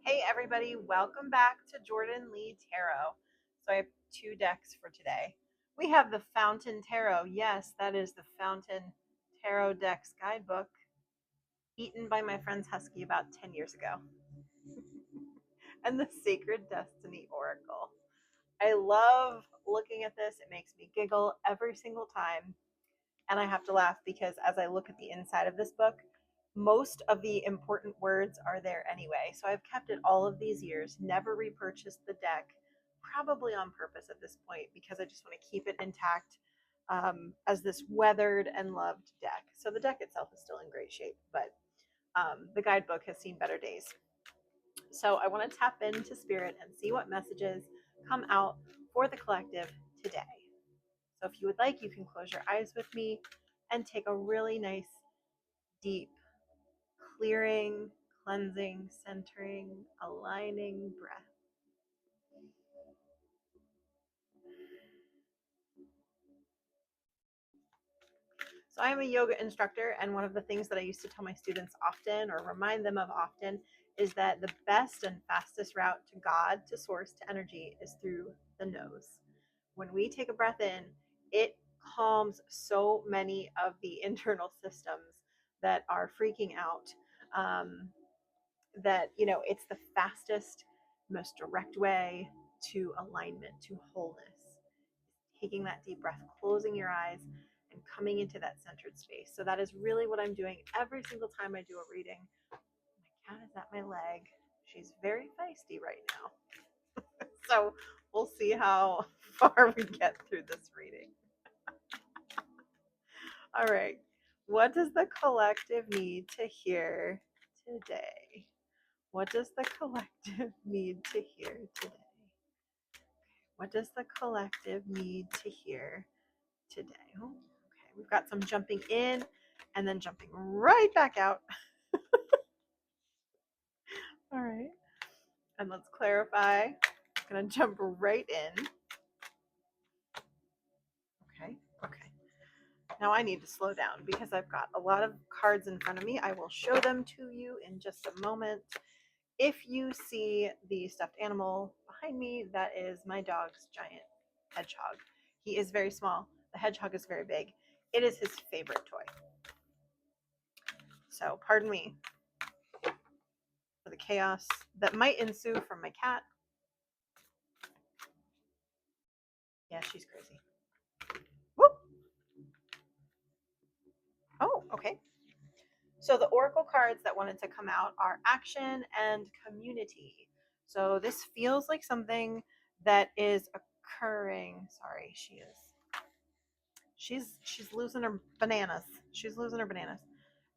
Hey everybody, welcome back to Jordan Lee Tarot. So I have two decks for today. We have the Fountain Tarot. Yes, that is the Fountain Tarot Decks guidebook, eaten by my friend's husky about 10 years ago. And the Sacred Destiny Oracle. I love looking at this. It makes me giggle every single time. And I have to laugh because as I look at the inside of this book, most of the important words are there anyway. So I've kept it all of these years, never repurchased the deck, probably on purpose at this point because I just want to keep it intact as this weathered and loved deck. So the deck itself is still in great shape, but the guidebook has seen better days. So I want to tap into spirit and see what messages come out for the collective today. So if you would like, you can close your eyes with me and take a really nice, deep, clearing, cleansing, centering, aligning breath. So I am a yoga instructor, and one of the things that I used to tell my students often or remind them of often is that the best and fastest route to God, to source, to energy is through the nose. When we take a breath in, it calms so many of the internal systems that are freaking out. That, it's the fastest, most direct way to alignment, to wholeness. Taking that deep breath, closing your eyes, and coming into that centered space. So that is really what I'm doing every single time I do a reading. My cat is at my leg. She's very feisty right now. So we'll see how far we get through this reading. All right. What does the collective need to hear today? What does the collective need to hear today? What does the collective need to hear today? Oh, okay, we've got some jumping in and then jumping right back out. All right. And let's clarify. I'm going to jump right in. Okay. Okay. Now I need to slow down because I've got a lot of cards in front of me. I will show them to you in just a moment. If you see the stuffed animal behind me, that is my dog's giant hedgehog. He is very small. The hedgehog is very big. It is his favorite toy. So pardon me for the chaos that might ensue from my cat. Yeah, she's crazy. Whoop. Oh, okay. So the oracle cards that wanted to come out are action and community. So this feels like something that is occurring. Sorry, she's losing her bananas. She's losing her bananas.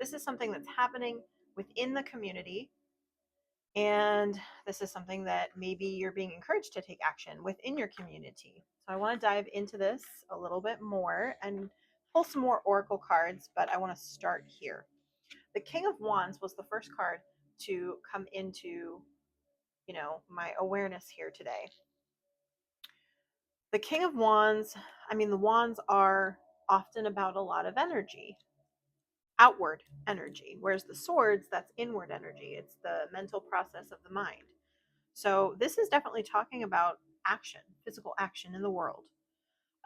This is something that's happening within the community. And this is something that maybe you're being encouraged to take action within your community. So I want to dive into this a little bit more and pull some more oracle cards, but I want to start here. The King of Wands was the first card to come into, my awareness here today. The King of Wands, the wands are often about a lot of energy, outward energy, whereas the swords, that's inward energy. It's the mental process of the mind. So this is definitely talking about action, physical action in the world.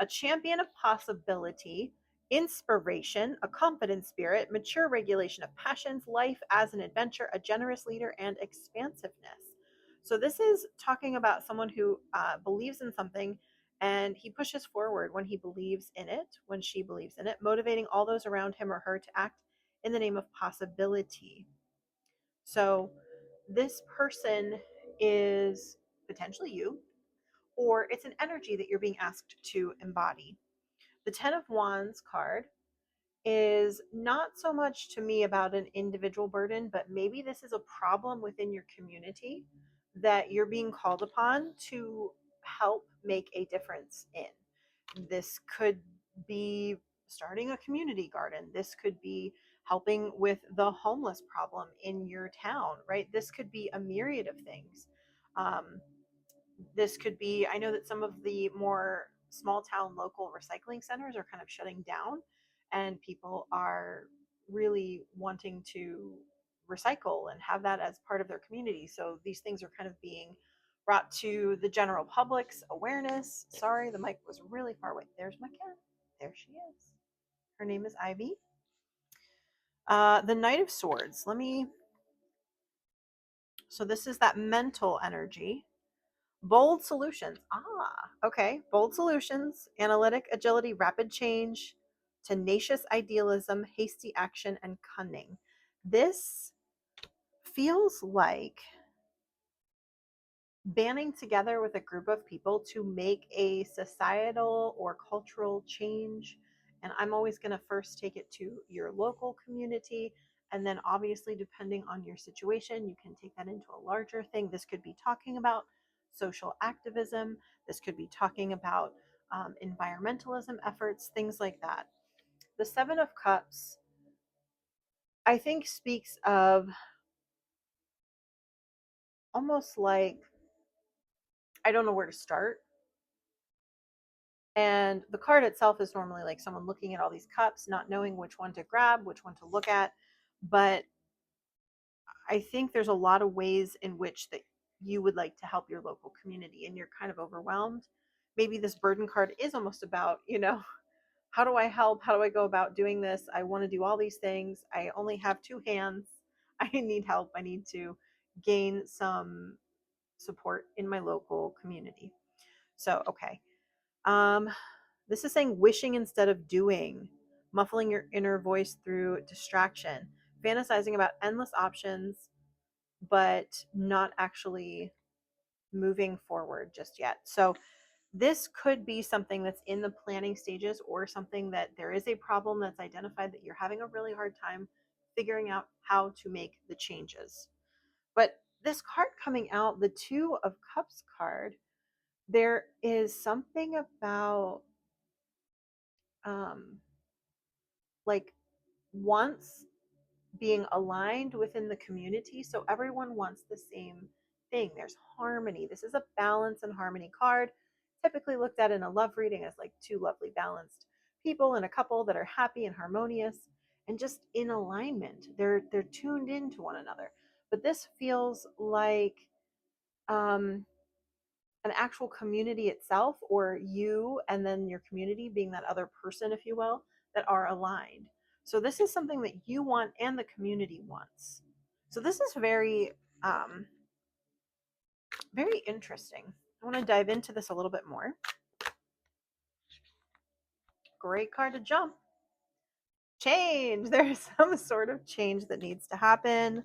A champion of possibility, inspiration, a confident spirit, mature regulation of passions, life as an adventure, a generous leader, and expansiveness. So this is talking about someone who believes in something and he pushes forward when he believes in it, when she believes in it, motivating all those around him or her to act in the name of possibility. So this person is potentially you, or it's an energy that you're being asked to embody. The Ten of Wands card is not so much to me about an individual burden, but maybe this is a problem within your community that you're being called upon to help make a difference in. This could be starting a community garden. This could be helping with the homeless problem in your town, right? This could be a myriad of things. This could be, I know that some of the more small town local recycling centers are kind of shutting down, and people are really wanting to recycle and have that as part of their community. So these things are kind of being brought to the general public's awareness. Sorry, the mic was really far away. There's my cat. There she is. Her name is Ivy. The Knight of Swords. So this is that mental energy. Bold solutions. Okay. Bold solutions, analytic agility, rapid change, tenacious idealism, hasty action, and cunning. This feels like banding together with a group of people to make a societal or cultural change. And I'm always going to first take it to your local community. And then, obviously, depending on your situation, you can take that into a larger thing. This could be talking about social activism, this could be talking about environmentalism efforts, things like that. The Seven of Cups, I think, speaks of almost like I don't know where to start. And the card itself is normally like someone looking at all these cups, not knowing which one to grab, which one to look at. But I think there's a lot of ways in which that you would like to help your local community and you're kind of overwhelmed. Maybe this burden card is almost about, how do I help? How do I go about doing this? I want to do all these things. I only have two hands. I need help. I need to gain some support in my local community. So, okay. Um, this is saying wishing instead of doing, muffling your inner voice through distraction, fantasizing about endless options, but not actually moving forward just yet. So, this could be something that's in the planning stages or something that there is a problem that's identified that you're having a really hard time figuring out how to make the changes. But this card coming out, the Two of Cups card, there is something about um, like wants being aligned within the community. So everyone wants the same thing. There's harmony. This is a balance and harmony card, typically looked at in a love reading as like two lovely, balanced people in a couple that are happy and harmonious and just in alignment. They're tuned into one another. But this feels like um, an actual community itself, or you and then your community being that other person, if you will, that are aligned. So this is something that you want and the community wants. So this is um, very interesting. I want to dive into this a little bit more. Great card to jump. Change. There's some sort of change that needs to happen.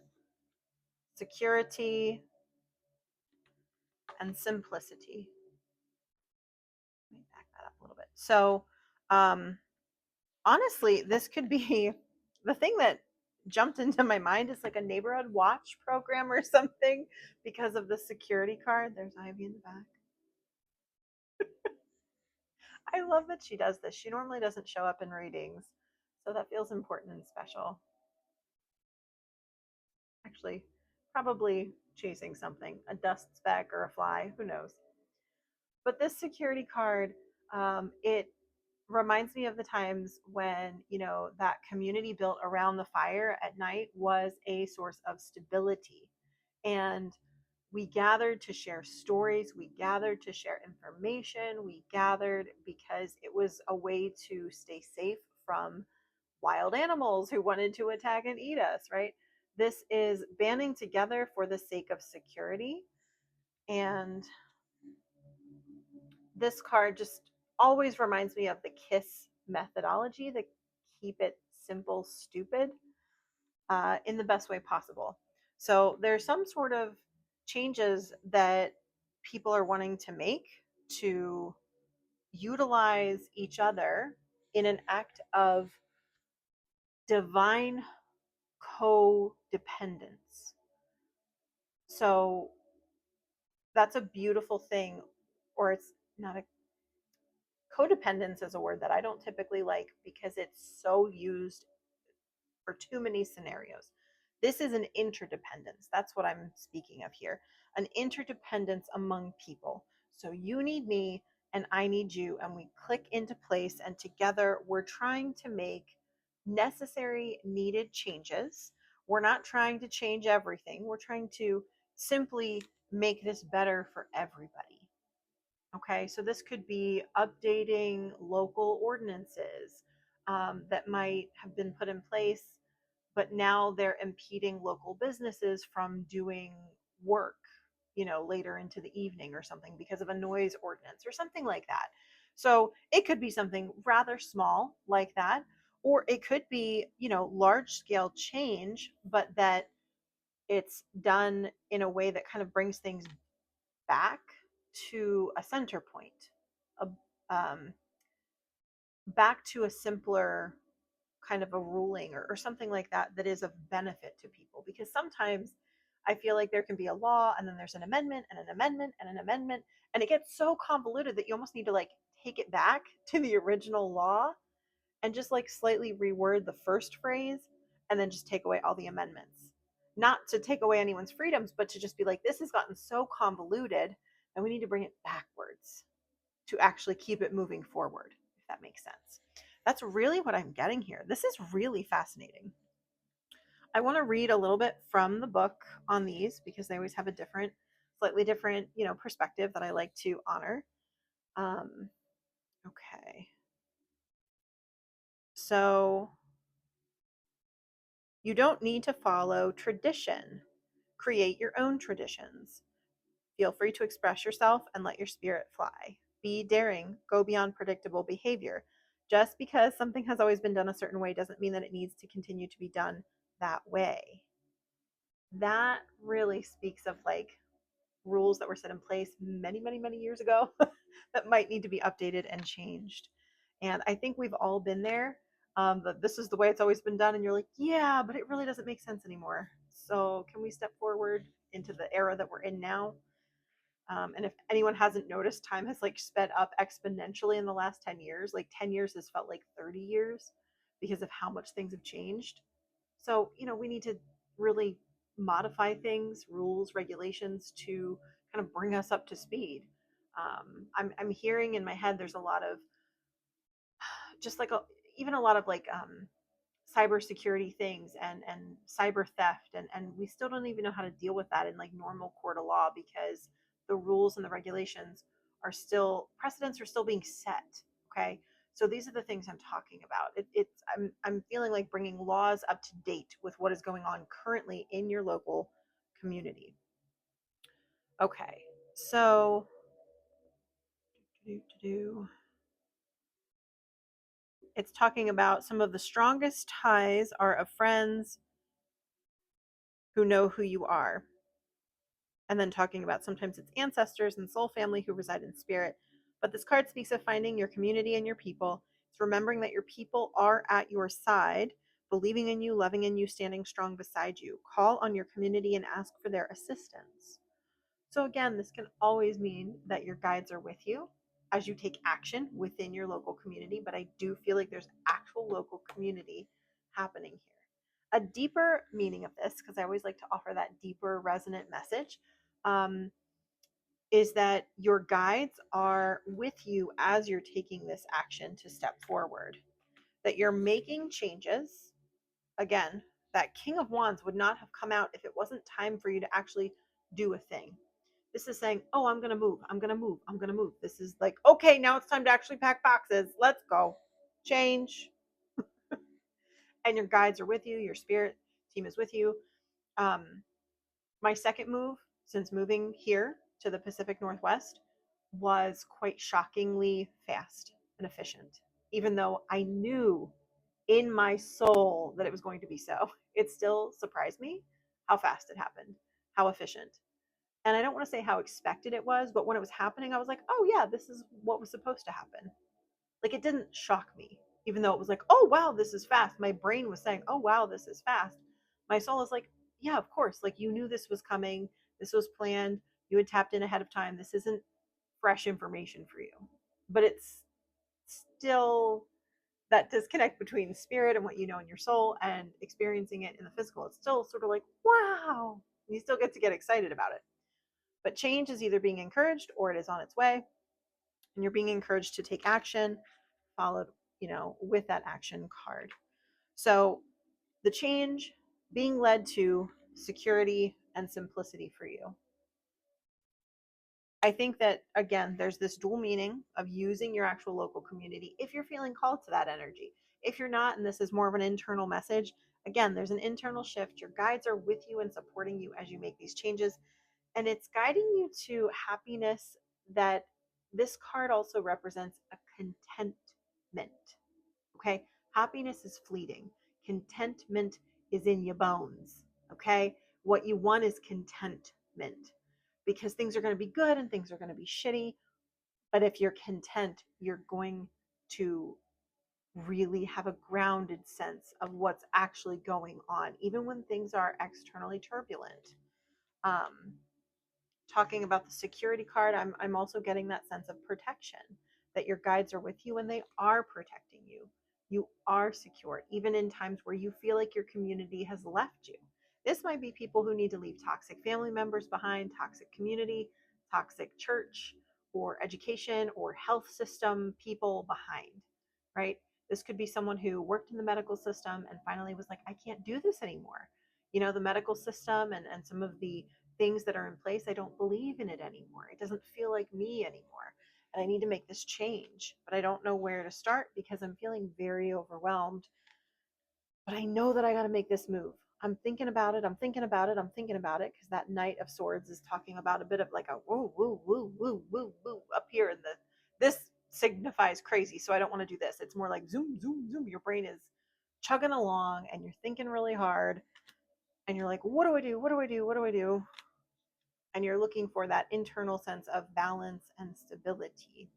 Security and simplicity. Let me back that up a little bit. So, honestly, this could be the thing that jumped into my mind is like a neighborhood watch program or something because of the security card. There's Ivy in the back. I love that she does this. She normally doesn't show up in readings, so that feels important and special. Actually, probably chasing something, a dust speck or a fly, who knows. But this security card, it reminds me of the times when, that community built around the fire at night was a source of stability. And we gathered to share stories, we gathered to share information, we gathered because it was a way to stay safe from wild animals who wanted to attack and eat us, right? This is banding together for the sake of security. And this card just always reminds me of the KISS methodology, the keep it simple, stupid, in the best way possible. So there's some sort of changes that people are wanting to make to utilize each other in an act of divine codependence. So that's a beautiful thing, or it's not a codependence is a word that I don't typically like because it's so used for too many scenarios. This is an interdependence. That's what I'm speaking of here. An interdependence among people. So you need me and I need you, and we click into place, and together we're trying to make necessary, needed changes. We're not trying to change everything. We're trying to simply make this better for everybody. Okay, so this could be updating local ordinances that might have been put in place, but now they're impeding local businesses from doing work, later into the evening or something because of a noise ordinance or something like that. So it could be something rather small like that, or it could be, large scale change, but that it's done in a way that kind of brings things back to a center point, a, um, back to a simpler kind of a ruling or something like that that is of benefit to people. Because sometimes I feel like there can be a law and then there's an amendment and an amendment and an amendment, and it gets so convoluted that you almost need to like take it back to the original law and just like slightly reword the first phrase and then just take away all the amendments. Not to take away anyone's freedoms, but to just be like, this has gotten so convoluted and we need to bring it backwards to actually keep it moving forward, if that makes sense. That's really what I'm getting here. This is really fascinating. I want to read a little bit from the book on these because they always have a different, slightly different, perspective that I like to honor. Um, okay. So you don't need to follow tradition. Create your own traditions. Feel free to express yourself and let your spirit fly. Be daring, go beyond predictable behavior. Just because something has always been done a certain way doesn't mean that it needs to continue to be done that way. That really speaks of like rules that were set in place many, many, many years ago that might need to be updated and changed. And I think we've all been there. But this is the way it's always been done. And you're like, yeah, but it really doesn't make sense anymore. So can we step forward into the era that we're in now? And if anyone hasn't noticed, time has like sped up exponentially in the last 10 years. Like 10 years has felt like 30 years because of how much things have changed. So, we need to really modify things, rules, regulations to kind of bring us up to speed. I'm hearing in my head there's a lot of just like even a lot of like cybersecurity things and cyber theft, and we still don't even know how to deal with that in like normal court of law because the rules and the regulations are still, precedents are still being set. Okay, so these are the things I'm talking about. I'm feeling like bringing laws up to date with what is going on currently in your local community. Okay, so it's talking about some of the strongest ties are of friends who know who you are, and then talking about sometimes it's ancestors and soul family who reside in spirit. But this card speaks of finding your community and your people. It's remembering that your people are at your side, believing in you, loving in you, standing strong beside you. Call on your community and ask for their assistance. So, again, this can always mean that your guides are with you as you take action within your local community. But I do feel like there's actual local community happening here. A deeper meaning of this, because I always like to offer that deeper resonant message, um, is that your guides are with you as you're taking this action to step forward, that you're making changes. Again, that King of Wands would not have come out if it wasn't time for you to actually do a thing. This is saying, oh, I'm going to move. I'm going to move. I'm going to move. This is like, okay, now it's time to actually pack boxes. Let's go. Change. And your guides are with you. Your spirit team is with you. Um, my second move since moving here to the Pacific Northwest was quite shockingly fast and efficient, even though I knew in my soul that it was going to be so. It still surprised me how fast it happened, how efficient. And I don't want to say how expected it was, but when it was happening, I was like, oh, yeah, this is what was supposed to happen. Like, it didn't shock me, even though it was like, oh, wow, this is fast. My brain was saying, oh, wow, this is fast. My soul is like, yeah, of course. Like, you knew this was coming. This was planned. You had tapped in ahead of time. This isn't fresh information for you. But it's still that disconnect between spirit and what you know in your soul and experiencing it in the physical. It's still sort of like, wow. You still get to get excited about it. But change is either being encouraged or it is on its way. And you're being encouraged to take action, followed, with that action card. So the change being led to security and simplicity for you. I think that, again, there's this dual meaning of using your actual local community if you're feeling called to that energy. If you're not, and this is more of an internal message, again, there's an internal shift. Your guides are with you and supporting you as you make these changes. And it's guiding you to happiness that this card also represents a contentment. Okay. Happiness is fleeting, contentment is in your bones. Okay. What you want is contentment because things are going to be good and things are going to be shitty. But if you're content, you're going to really have a grounded sense of what's actually going on, even when things are externally turbulent. Um, Talking about the security card, I'm also getting that sense of protection, that your guides are with you and they are protecting you. You are secure, even in times where you feel like your community has left you. This might be people who need to leave toxic family members behind, toxic community, toxic church, or education, or health system people behind, right? This could be someone who worked in the medical system and finally was like, I can't do this anymore. You know, the medical system and some of the things that are in place, I don't believe in it anymore. It doesn't feel like me anymore. And I need to make this change, but I don't know where to start because I'm feeling very overwhelmed. But I know that I got to make this move. I'm thinking about it. I'm thinking about it. I'm thinking about it because that Knight of Swords is talking about a bit of like a woo, woo, woo, woo, woo, woo up here. And this signifies crazy. So I don't want to do this. It's more like zoom, zoom, zoom. Your brain is chugging along and you're thinking really hard and you're like, what do I do? What do I do? What do I do? And you're looking for that internal sense of balance and stability.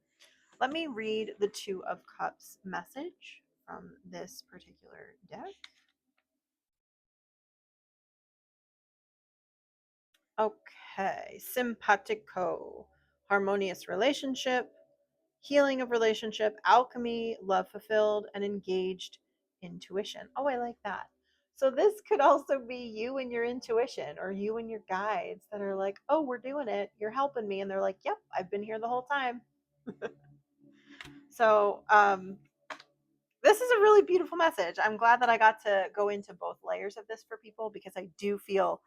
Let me read the Two of Cups message from this particular deck. Okay, simpatico, harmonious relationship, healing of relationship, alchemy, love fulfilled, and engaged intuition. Oh, I like that. So this could also be you and your intuition or you and your guides that are like, oh, we're doing it. You're helping me. And they're like, yep, I've been here the whole time. So this is a really beautiful message. I'm glad that I got to go into both layers of this for people because I do feel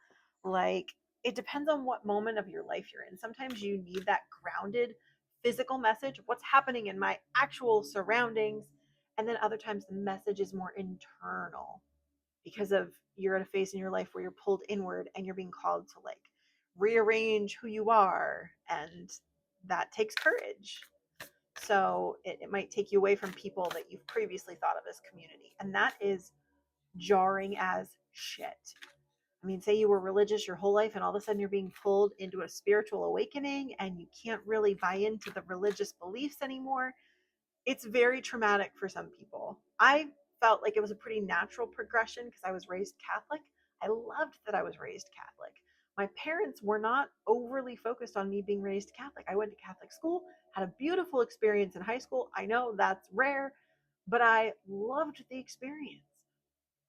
like it depends on what moment of your life you're in. Sometimes you need that grounded physical message, what's happening in my actual surroundings. And then other times the message is more internal because of you're at a phase in your life where you're pulled inward and you're being called to like rearrange who you are. And that takes courage. So it might take you away from people that you've previously thought of as community. And that is jarring as shit. I mean, say you were religious your whole life and all of a sudden you're being pulled into a spiritual awakening and you can't really buy into the religious beliefs anymore. It's very traumatic for some people. I felt like it was a pretty natural progression because I was raised Catholic. I loved that I was raised Catholic. My parents were not overly focused on me being raised Catholic. I went to Catholic school, had a beautiful experience in high school. I know that's rare, but I loved the experience.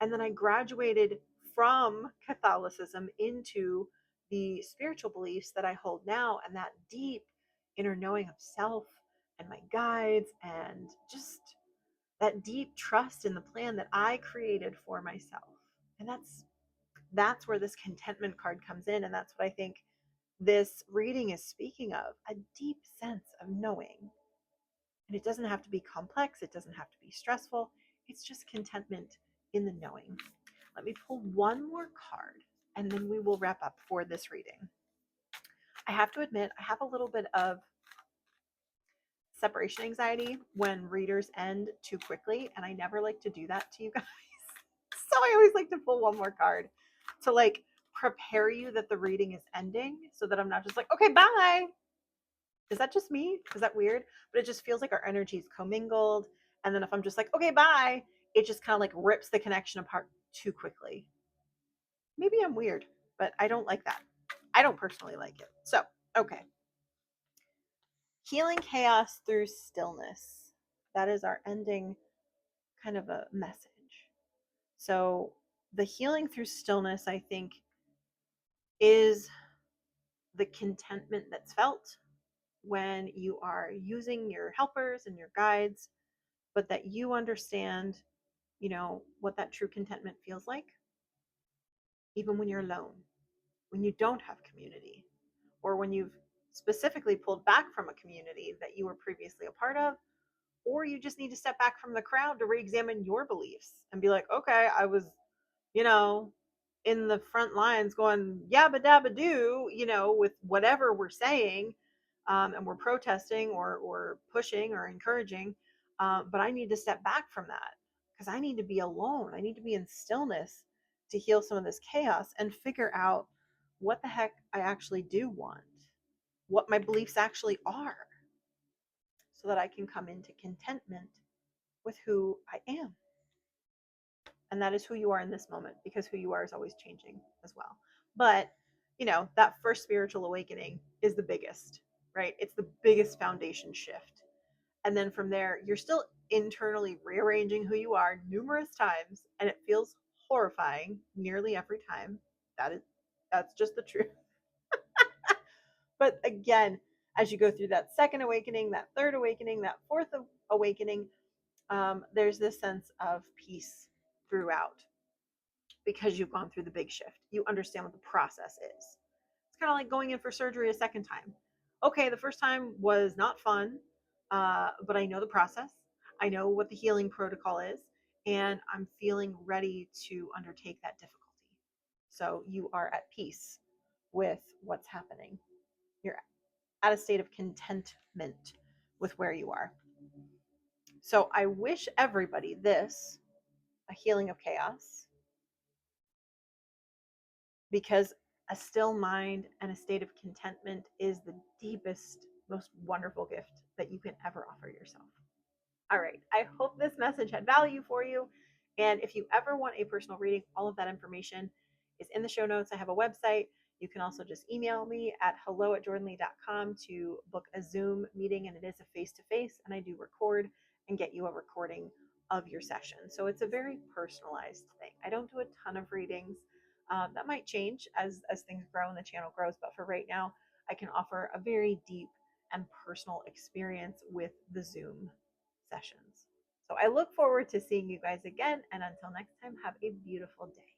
And then I graduated from Catholicism into the spiritual beliefs that I hold now and that deep inner knowing of self and my guides and just that deep trust in the plan that I created for myself. And that's where this contentment card comes in and that's what I think this reading is speaking of, a deep sense of knowing. And it doesn't have to be complex, it doesn't have to be stressful. It's just contentment in the knowing. Let me pull one more card and then we will wrap up for this reading. I have to admit, I have a little bit of separation anxiety when readers end too quickly, and I never like to do that to you guys. So I always like to pull one more card to like prepare you that the reading is ending so that I'm not just like, okay, bye. Is that just me? Is that weird? But it just feels like our energy is commingled. And then if I'm just like, okay, bye, it just kind of like rips the connection apart too quickly. Maybe I'm weird, but I don't like that. I don't personally like it. So, okay. Healing chaos through stillness. That is our ending kind of a message. So, the healing through stillness, I think, is the contentment that's felt when you are using your helpers and your guides, but that you understand, what that true contentment feels like. even when you're alone, when you don't have community, or when you've specifically pulled back from a community that you were previously a part of, or you just need to step back from the crowd to re-examine your beliefs and be like, okay, I was, you know, in the front lines going yabba dabba doo, with whatever we're saying, and we're protesting or pushing or encouraging, but I need to step back from that because I need to be alone. I need to be in stillness to heal some of this chaos and figure out what the heck I actually do want, what my beliefs actually are, so that I can come into contentment with who I am. And that is who you are in this moment, because who you are is always changing as well. But, that first spiritual awakening is the biggest, right? It's the biggest foundation shift. And then from there, you're still internally rearranging who you are numerous times, and it feels horrifying nearly every time. That's just the truth. But again, as you go through that second awakening, that third awakening, that fourth awakening, there's this sense of peace throughout, because you've gone through the big shift. You understand what the process is. It's kind of like going in for surgery a second time. Okay, the first time was not fun, but I know the process. I know what the healing protocol is, and I'm feeling ready to undertake that difficulty. So you are at peace with what's happening. You're at a state of contentment with where you are. So I wish everybody this, a healing of chaos, because a still mind and a state of contentment is the deepest, most wonderful gift that you can ever offer yourself. All right. I hope this message had value for you. And if you ever want a personal reading, all of that information is in the show notes. I have a website. You can also just email me at hello@jordanlee.com to book a Zoom meeting, and it is a face-to-face, and I do record and get you a recording of your session. So it's a very personalized thing. I don't do a ton of readings. That might change as things grow and the channel grows, but for right now, I can offer a very deep and personal experience with the Zoom sessions. So I look forward to seeing you guys again. And until next time, have a beautiful day.